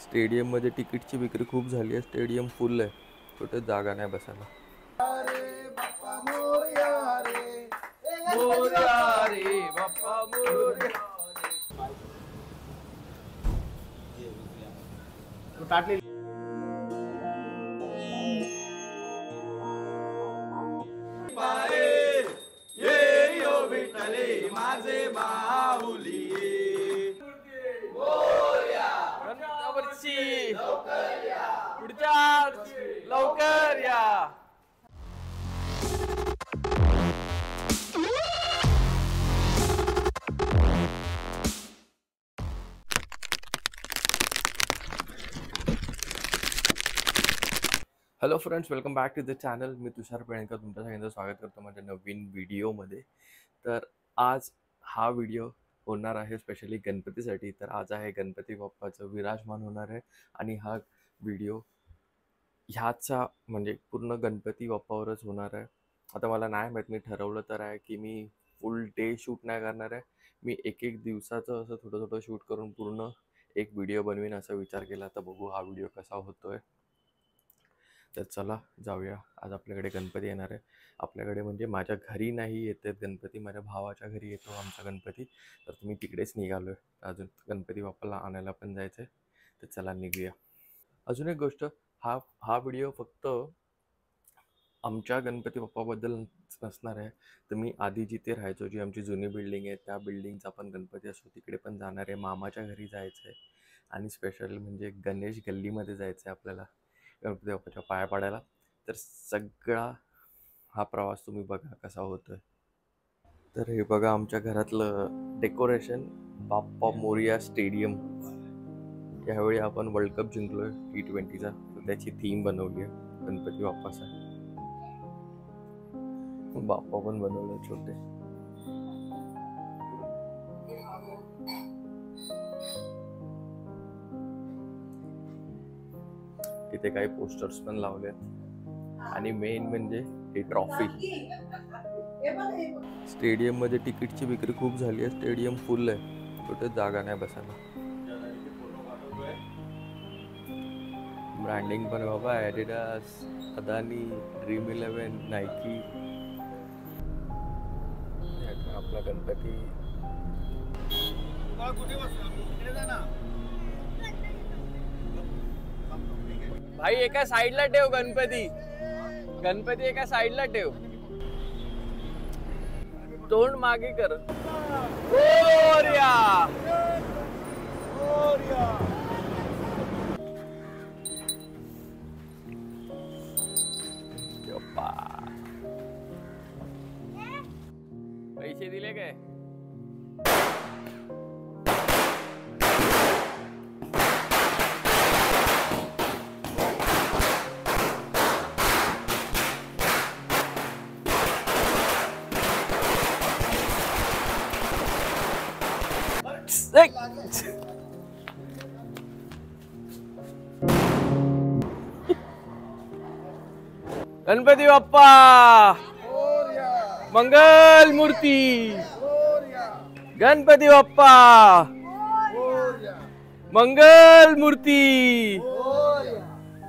Stadium मध्ये तिकीटची विक्री खूप झाली आहे. स्टेडियम फुल आहे, कुठे जागा नाही बसायला. रे बाप्पा मोरया रे, मोरया रे बाप्पा मोरया. माझे माऊली पुढच्या लवकर या. Hello friends, welcome back to the channel. मी तुषार पेणकर तुमच्या सगळ्यांचं स्वागत करतो माझ्या नवीन व्हिडिओमध्ये. तर आज हा व्हिडिओ होणार आहे स्पेशली गणपतीसाठी. तर आज आहे गणपती बाप्पाचं विराजमान होणार आहे आणि हा व्हिडिओ ह्याचा म्हणजे पूर्ण गणपती बाप्पावरच होणार आहे. आता मला नाही माहीत, मी ठरवलं तर आहे की मी फुल डे शूट नाही करणार आहे. मी एक एक दिवसाचं असं थोडं थोडं शूट करून पूर्ण एक व्हिडिओ बनवीन असा विचार केला. तर बघू हा व्हिडिओ कसा होतोय. तर चला जाऊया. आज आपल्याकडे गणपती येणार आहे. आपल्याकडे म्हणजे माझ्या घरी नाही येतात गणपती, माझ्या भावाच्या घरी येतो आमचा गणपती. तर तुम्ही तिकडेच निघालो आहे. अजून गणपती बाप्पाला आणायला पण जायचं आहे. तर चला निघूया. अजून एक गोष्ट, हा व्हिडिओ फक्त आमच्या गणपती बाप्पाबद्दल नसणार आहे. तर मी आधी जिथे राहायचो, जी आमची जुनी बिल्डिंग आहे, त्या बिल्डिंगचा पण गणपती असतो, तिकडे पण जाणार आहे. मामाच्या घरी जायचं आहे आणि स्पेशल म्हणजे गणेश गल्लीमध्ये जायचं आहे आपल्याला गणपती बाप्पाच्या पाया पाडायला. तर सगळा हा प्रवास तुम्ही बघा कसा होतोय. तर हे बघा आमच्या घरातलं डेकोरेशन, बाप्पा मोरया स्टेडियम. यावेळी आपण वर्ल्ड कप जिंकलोय T20चा, तर त्याची थीम बनवली आहे गणपती बाप्पाचा. बाप्पा पण बनवले छोटे. इथे काही पोस्टर्स पण लावलेत आणि मेन म्हणजे ही ट्रॉफी. स्टेडियम मध्ये तिकीटची विक्री खूप झाली आहे. स्टेडियम फुल आहे, कुठे जागा नाही बसायला. ब्रँडिंग पण बाबा ॲडिडास, अदानी, Dream11, नायकी. आपला गणपती भाई एका साईडला ठेव. गणपती एका साईडला ठेव. तोंड मागे कर. मोरया पैसे दिले काय? गणपती बाप्पा मंगल मूर्ती. गणपती बाप्पा मंगल मूर्ती.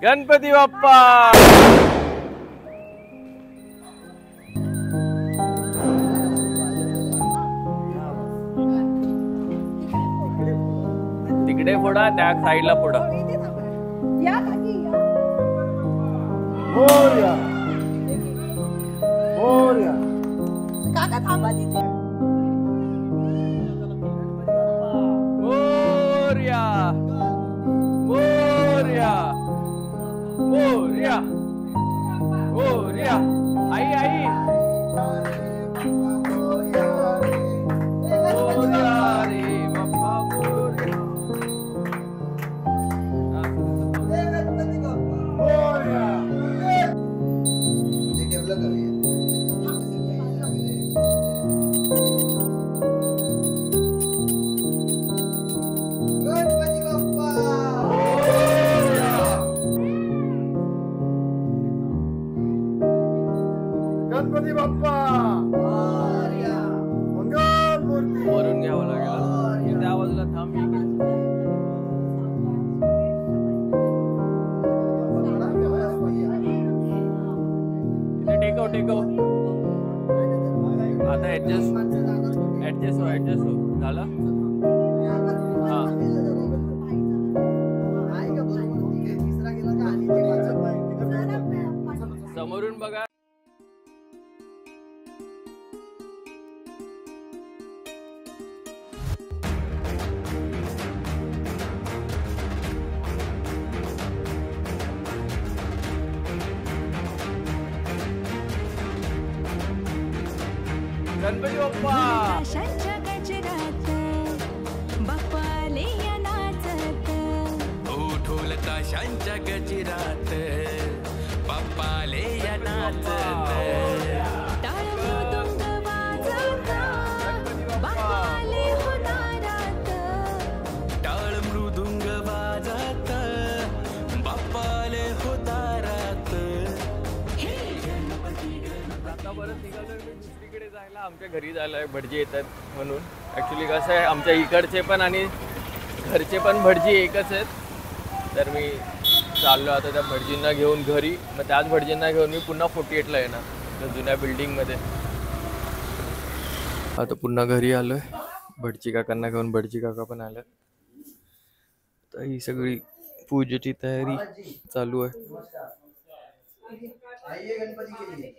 गणपती बाप्पा. तिकडे फोडा, त्या साईडला फोडा. मोरया मोरया. काका थांबा तिथे. मोरया मोरया मोरया मोरया. आई आई मोरया रे बाप्पा मोरया. गणपती बाप्पा मोरया. ऍडजस्ट हो झालं. हा समोरून बघा. गणपती बाप्पा आकाशाच्या गजरात बाप्पाले या नाचत. ढोल ताशांच्या गजरात बाप्पाले या नाचत. टाळ मृदुंग वाजत बाप्पाले हो दारात. टाळ मृदुंग वाजत बाप्पाले हो दारात. आता परत निघालोय मी दुसरीकडे जायला. आमच्या घरी जायला भटजी येतात म्हणून. ॲक्च्युली कसं आहे आमच्या इकडचे पण आणि घरचे पण भटजी एकच आहेत. तर मी चाललो आता त्या भटजींना घेऊन घरी. मग त्याच भटजींना घेऊन मी पुन्हा 48ला येणार त्या जुन्या बिल्डिंगमध्ये. आता पुन्हा घरी आलोय. भटजी काकांना घेऊन भटजी काका पण आल्यात. तर ही सगळी पूजेची तयारी चालू आहे. गणपती केली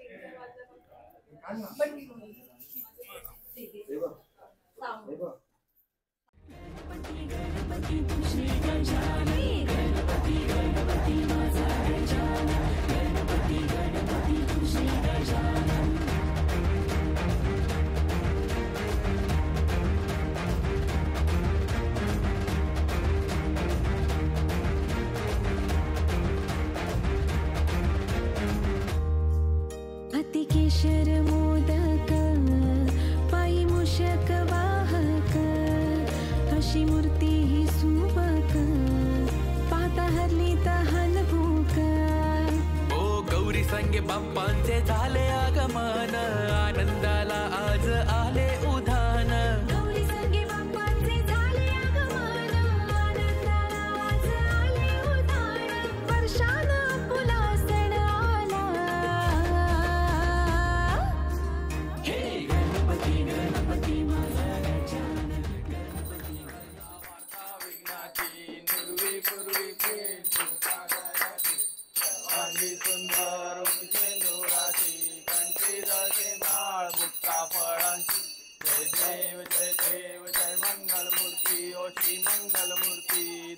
अतिकेशर मोदक पायी मूषक वाहक अशी मूर्ती ही सुबक पाहता हरली तहान भूक. ओ गौरी संगे बाप्पांचे झाले आगमन आनंदाला आज आले उधान. गौरी संगे बाप्पांचे झाले आगमन आनंदाला आज आले उधाण. वर्षान फुला सण आला. हे गणपती गणपती माझा गजानन.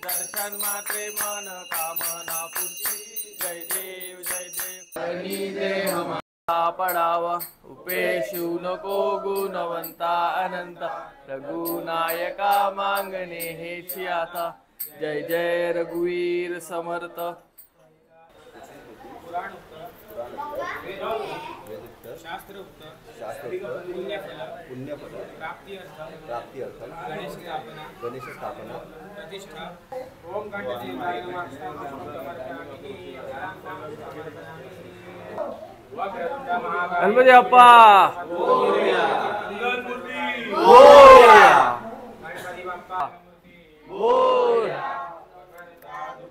दर्शन मात्रे मन कामना पूर्ती. जय देव जय देव. पडावा उपेशू नको गुणवंता अनंत रघुनायका मागणे हेची आता. जय जय रघुवीर समर्थ. प्राप्ती अर्थ गणेश स्थापना प्रतिष्ठा. ओम गणपती बाप्पा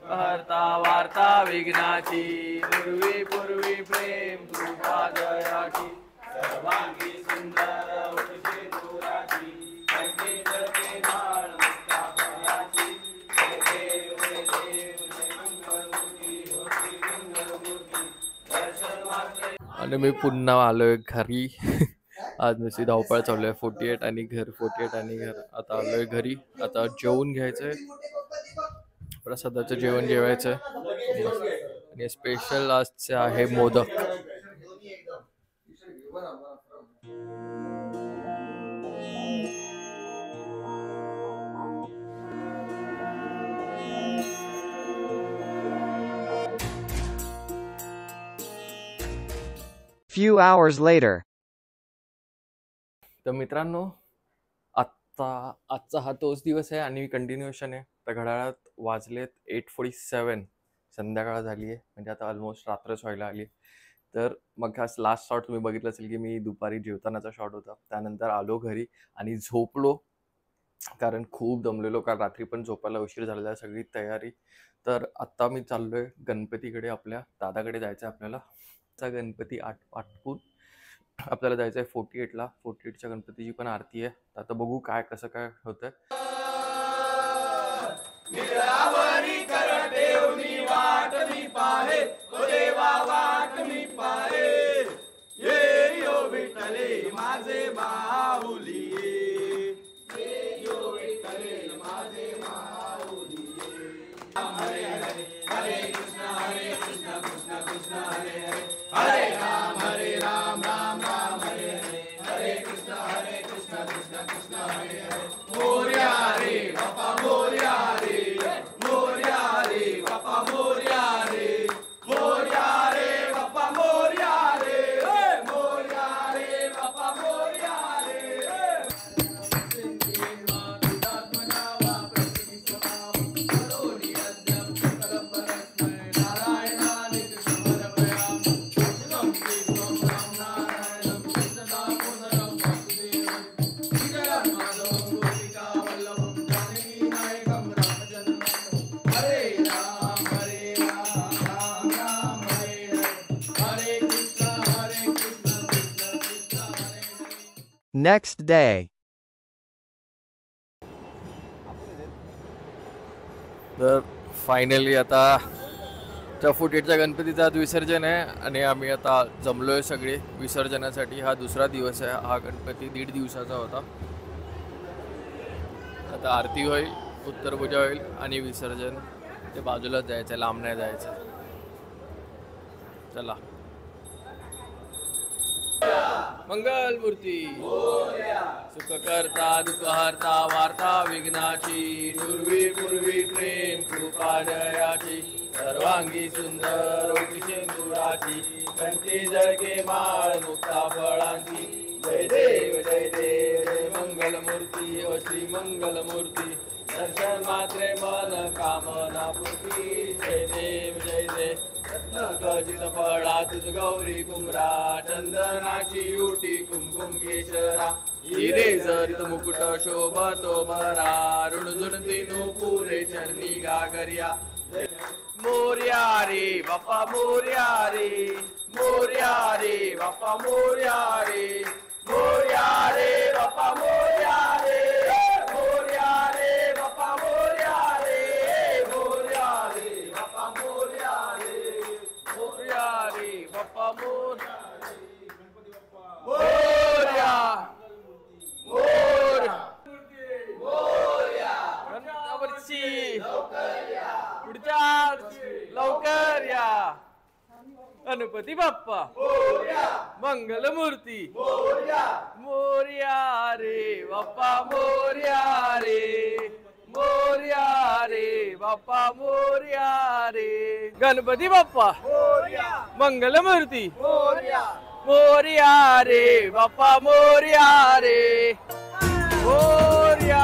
हरता वार्ता विघ्नाची पूर्वी पूर्वी प्रेम तुझा जयाची. सर्वांगी सुंदर उठे तुराची कंठी जळते बाळ मुक्ता फळाची. जय देव जय देव जय मंगलमूर्ती होती मंगलमूर्ती. दर्शन मात्रे. आणि मी पुन्हा आलोय घरी. आज नुसती धावपळ चालू आहे. 48 आणि घर 48 आणि घर. आता आलोय घरी. आता जेवून घ्यायचंय. प्रसादाचं जेवण जेवायचं आणि स्पेशल आजचे आहे मोदक. Few hours later. तर मित्रांनो आजचा हा तोच दिवस आहे आणि कंटिन्युएशन आहे. तर घड्याळात वाजलेत 8:47. संध्याकाळ झाली आहे. म्हणजे आता ऑलमोस्ट रात्रच व्हायला आली. तर मग हा लास्ट शॉट तुम्ही बघितलं असेल की मी दुपारी जेवतानाचा शॉट होता. त्यानंतर आलो घरी आणि झोपलो कारण खूप दमलेलो. कारण रात्री पण झोपायला उशीर झालेला आहे. सगळी तयारी. तर आत्ता मी चाललोय गणपतीकडे. आपल्या दादाकडे जायचं आहे आपल्याला. गणपती आटपून आपल्याला जायचं आहे 48ला. 48च्या गणपतीची पण आरती आहे. तर आता बघू काय कसं काय होतं. Next day. तर फायनली आता त्या 48च्या गणपतीचं आज विसर्जन आहे आणि आम्ही आता जमलोय सगळे विसर्जनासाठी. हा दुसरा दिवस आहे. हा गणपती 1.5 दिवसाचा होता. आता आरती होईल, उत्तरपूजा होईल आणि विसर्जन. ते बाजूलाच जायचं, लांब नाही जायचं. चला. मंगल मूर्ती सुख करता दुःख हरता वार्ता विघ्नाची पूर्वी पूर्वी प्रेम कृपा जयाची सर्वांगी सुंदर ओटी सिंदुराची कंठी जळके माळ मुक्ता फळांची जय देव जय देव जय मंगल मूर्ती ओ श्री मंगल मूर्ती दर्शन मात्रे मन कामना पूर्ती जय देव जय देव गजित फळा तुझ गौरी कुमरा चंदनाची उटी कुमकुम केशरा हिरे जरित मुकुट शोभतो भरा ऋणझुणती पुरे चरणी गागरिया मोर्या रे बाप्पा मोर्या रे मोर्या रे बाप्पा मोर्या रे मोर्या रे बाप्पा मोर्या रे मोर्या रे बाप्पा मोर्या रे मोर्या रे बाप्पा मोर्या रे मोर्या रे बाप्पा मोर्या मोर्या गणपती पुढच्या लवकर या. गणपती बाप्पा मंगल मूर्ती मोर्या रे बाप्पा मोर्या रे मोर्या रे बाप्पा मोर्या रे. गणपती बाप्पा मंगल मूर्ती मोर्या रे बाप्पा मोर्या रे मोर्या.